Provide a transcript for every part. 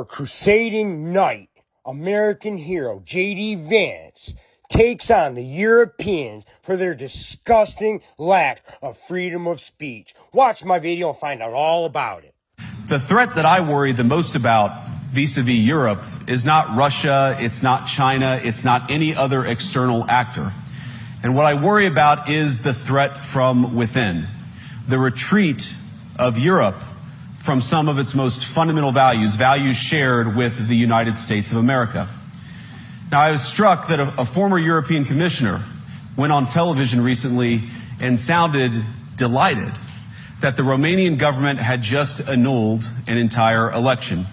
Crusading knight, American hero J.D. Vance takes on the Europeans for their disgusting lack of freedom of speech. Watch my video and find out all about it. The threat that I worry the most about vis-a-vis Europe is not Russia, it's not China, it's not any other external actor. And what I worry about is the threat from within, the retreat of Europe from some of its most fundamental values, values shared with the United States of America. Now, I was struck that a former European commissioner went on television recently and sounded delighted that the Romanian government had just annulled an entire election.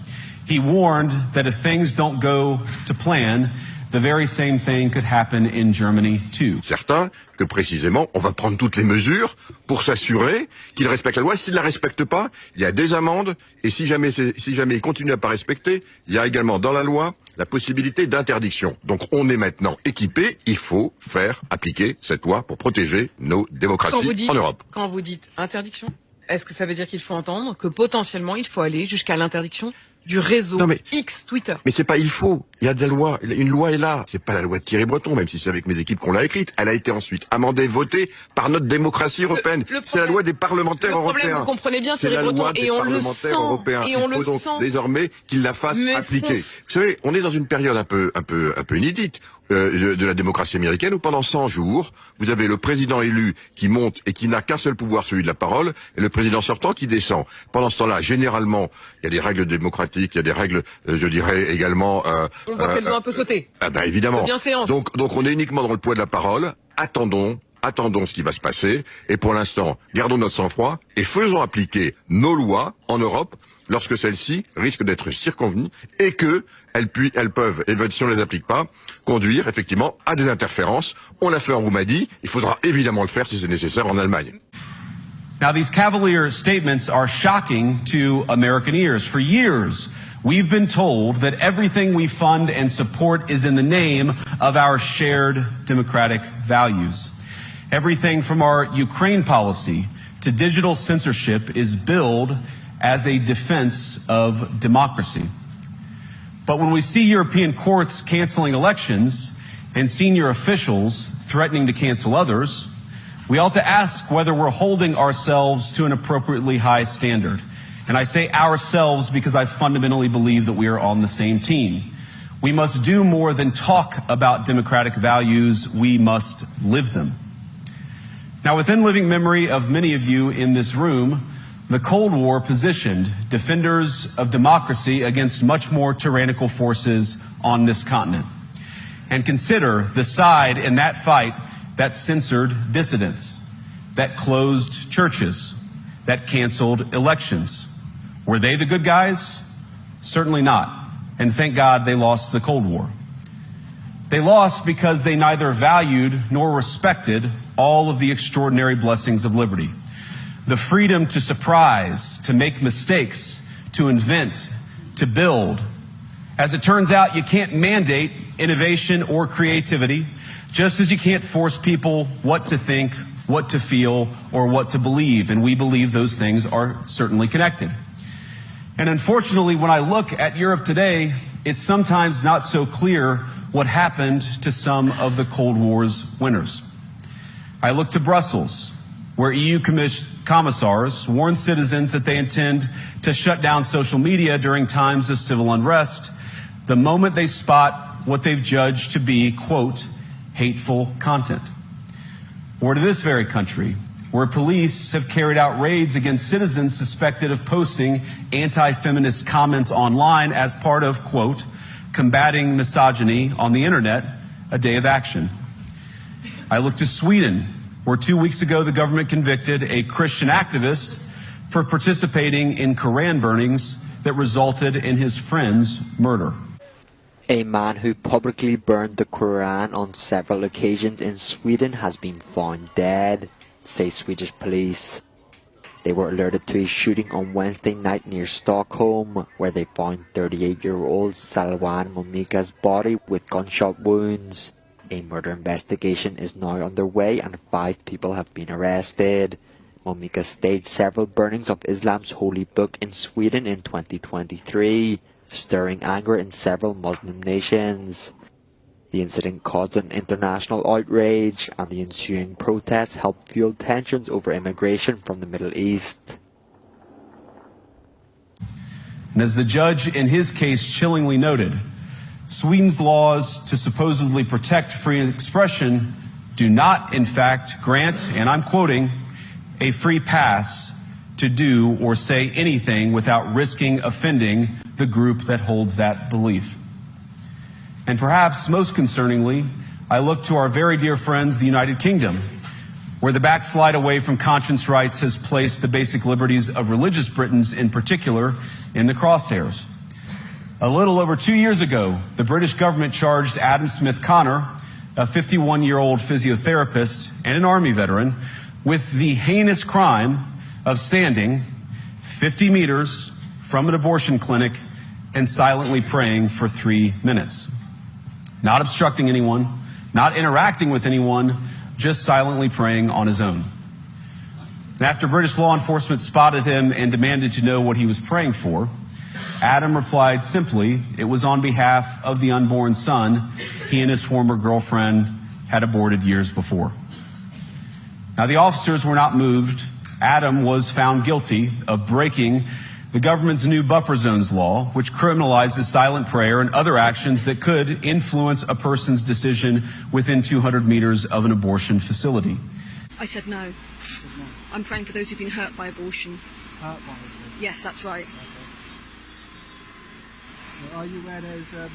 He warned that if things don't go to plan, the very same thing could happen in Germany too. Certains que précisément, on va prendre toutes les mesures pour s'assurer qu'ils respectent la loi. S'ils ne la respectent pas, il y a des amendes. Et si jamais ils continuent à pas respecter, il y a également dans la loi la possibilité d'interdiction. Donc on est maintenant équipé. Il faut faire appliquer cette loi pour protéger nos démocraties en Europe. Quand vous dites interdiction, est-ce que ça veut dire qu'il faut entendre que potentiellement il faut aller jusqu'à l'interdiction du réseau X Twitter? Mais c'est pas il faut. Il y a des lois. Une loi est là. C'est pas la loi de Thierry Breton, même si c'est avec mes équipes qu'on l'a écrite. Elle a été ensuite amendée, votée par notre démocratie européenne. C'est la loi des parlementaires européens. Le problème, vous comprenez bien, Thierry Breton, et on le sent. Et on le sent. Il faut donc désormais qu'ils la fassent appliquer. Vous savez, on est dans une période un peu inédite de la démocratie américaine où pendant 100 jours, vous avez le président élu qui monte et qui n'a qu'un seul pouvoir, celui de la parole, et le président sortant qui descend. Pendant ce temps-là, généralement, il y a des règles démocratiques, il y a des règles, je dirais également. On voit qu'elles ont un peu sauté. Ah ben évidemment. Bienséance. Donc on est uniquement dans le poids de la parole. Attendons ce qui va se passer. Et pour l'instant, gardons notre sang-froid et faisons appliquer nos lois en Europe lorsque celles-ci risquent d'être circonvenues et que elles peuvent, et si on les applique pas, conduire effectivement à des interférences. On l'a fait en Roumanie. Il faudra évidemment le faire si c'est nécessaire en Allemagne. Now, these cavalier statements are shocking to American ears. For years, we've been told that everything we fund and support is in the name of our shared democratic values. Everything from our Ukraine policy to digital censorship is billed as a defense of democracy. But when we see European courts canceling elections and senior officials threatening to cancel others, we ought to ask whether we're holding ourselves to an appropriately high standard. And I say ourselves because I fundamentally believe that we are on the same team. We must do more than talk about democratic values, we must live them. Now, within living memory of many of you in this room, the Cold War positioned defenders of democracy against much more tyrannical forces on this continent. And consider the side in that fight that censored dissidents, that closed churches, that canceled elections. Were they the good guys? Certainly not. And thank God they lost the Cold War. They lost because they neither valued nor respected all of the extraordinary blessings of liberty. The freedom to surprise, to make mistakes, to invent, to build. As it turns out, you can't mandate innovation or creativity, just as you can't force people what to think, what to feel, or what to believe. And we believe those things are certainly connected. And unfortunately, when I look at Europe today, it's sometimes not so clear what happened to some of the Cold War's winners. I look to Brussels, where EU commissars warn citizens that they intend to shut down social media during times of civil unrest the moment they spot what they've judged to be, quote, hateful content. Or to this very country, where police have carried out raids against citizens suspected of posting anti-feminist comments online as part of, quote, combating misogyny on the internet, a day of action. I look to Sweden, where 2 weeks ago the government convicted a Christian activist for participating in Koran burnings that resulted in his friend's murder. A man who publicly burned the Quran on several occasions in Sweden has been found dead, say Swedish police. They were alerted to a shooting on Wednesday night near Stockholm, where they found 38-year-old Salwan Momika's body with gunshot wounds. A murder investigation is now underway and 5 people have been arrested. Momika staged several burnings of Islam's holy book in Sweden in 2023. stirring anger in several Muslim nations. The incident caused an international outrage, and the ensuing protests helped fuel tensions over immigration from the Middle East. And as the judge in his case chillingly noted, Sweden's laws to supposedly protect free expression do not, in fact, grant, and I'm quoting, a free pass to do or say anything without risking offending the group that holds that belief. And perhaps most concerningly, I look to our very dear friends, the United Kingdom, where the backslide away from conscience rights has placed the basic liberties of religious Britons in particular in the crosshairs. A little over 2 years ago, the British government charged Adam Smith Connor, a 51-year-old physiotherapist and an Army veteran, with the heinous crime of standing 50 meters from an abortion clinic and silently praying for 3 minutes. Not obstructing anyone, not interacting with anyone, just silently praying on his own. And after British law enforcement spotted him and demanded to know what he was praying for, Adam replied simply, it was on behalf of the unborn son he and his former girlfriend had aborted years before. Now, the officers were not moved. Adam was found guilty of breaking the government's new buffer zones law, which criminalizes silent prayer and other actions that could influence a person's decision within 200 meters of an abortion facility. I said no. I'm praying for those who've been hurt by abortion. Hurt by abortion? Yes, that's right. Okay. So are you aware there's a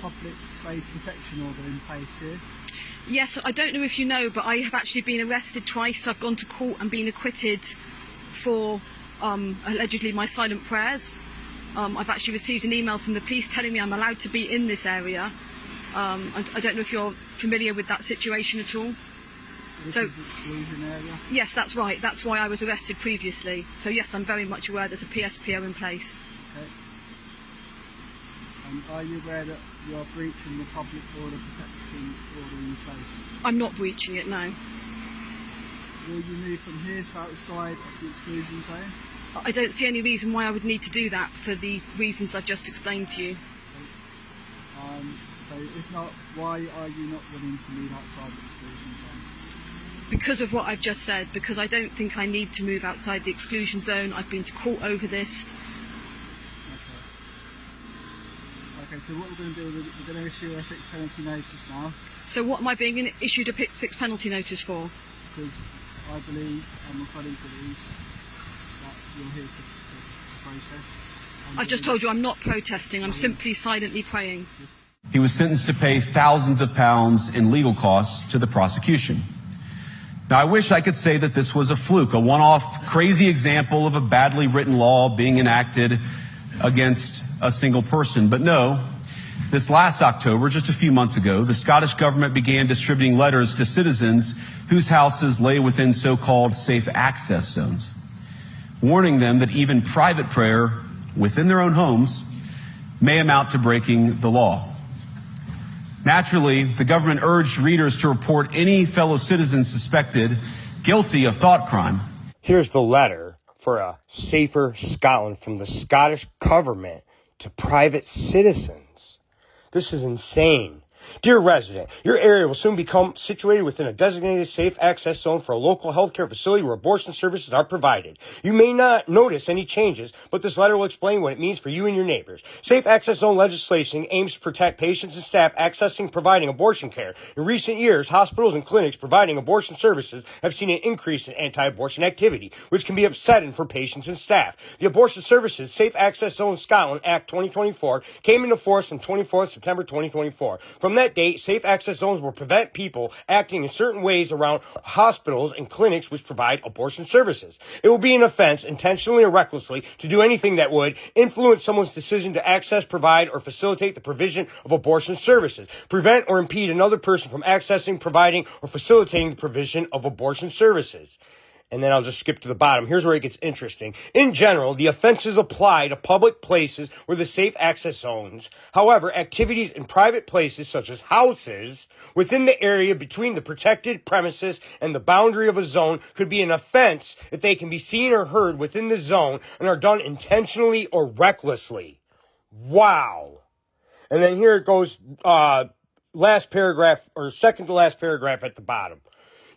public space protection order in place here? Yes, I don't know if you know, but I have actually been arrested twice. I've gone to court and been acquitted for allegedly my silent prayers. I've actually received an email from the police telling me I'm allowed to be in this area. And I don't know if you're familiar with that situation at all. This is exclusion area? Yes, that's right. That's why I was arrested previously. So yes, I'm very much aware there's a PSPO in place. Okay. And are you aware that you are breaching the public order protection order in place? I'm not breaching it, no. Will you move from here to outside of the exclusion zone? I don't see any reason why I would need to do that for the reasons I've just explained to you. Okay. So if not, why are you not willing to move outside the exclusion zone? Because of what I've just said, because I don't think I need to move outside the exclusion zone. I've been to court over this. Okay, so what we're going to do, we're going to issue a fixed penalty notice now. So what am I being issued a fixed penalty notice for? Because I believe, and my colleague believes, that you're here to protest. I've just told you I'm not protesting, I'm simply silently praying. He was sentenced to pay thousands of pounds in legal costs to the prosecution. Now, I wish I could say that this was a fluke, a one-off crazy example of a badly written law being enacted against a single person. But no, this last October, just a few months ago, the Scottish government began distributing letters to citizens whose houses lay within so-called safe access zones, warning them that even private prayer within their own homes may amount to breaking the law. Naturally, the government urged readers to report any fellow citizens suspected guilty of thought crime. Here's the letter for a safer Scotland from the Scottish government to private citizens. This is insane. Dear resident, your area will soon become situated within a designated safe access zone for a local healthcare facility where abortion services are provided. You may not notice any changes, but this letter will explain what it means for you and your neighbors. Safe access zone legislation aims to protect patients and staff accessing and providing abortion care. In recent years, hospitals and clinics providing abortion services have seen an increase in anti-abortion activity, which can be upsetting for patients and staff. The Abortion Services Safe Access Zone Scotland Act 2024 came into force on 24th September 2024. From that date, safe access zones will prevent people acting in certain ways around hospitals and clinics which provide abortion services. It will be an offense, intentionally or recklessly, to do anything that would influence someone's decision to access, provide, or facilitate the provision of abortion services, prevent or impede another person from accessing, providing, or facilitating the provision of abortion services. And then I'll just skip to the bottom. Here's where it gets interesting. In general, the offenses apply to public places where the safe access zones. However, activities in private places, such as houses, within the area between the protected premises and the boundary of a zone could be an offense if they can be seen or heard within the zone and are done intentionally or recklessly. Wow. And then here it goes, last paragraph, or second to last paragraph at the bottom.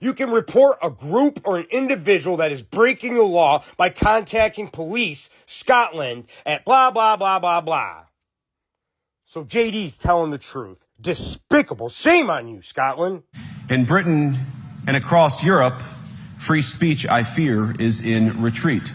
You can report a group or an individual that is breaking the law by contacting police, Scotland, at blah, blah, blah, blah, blah. So JD's telling the truth. Despicable. Shame on you, Scotland. In Britain and across Europe, free speech, I fear, is in retreat.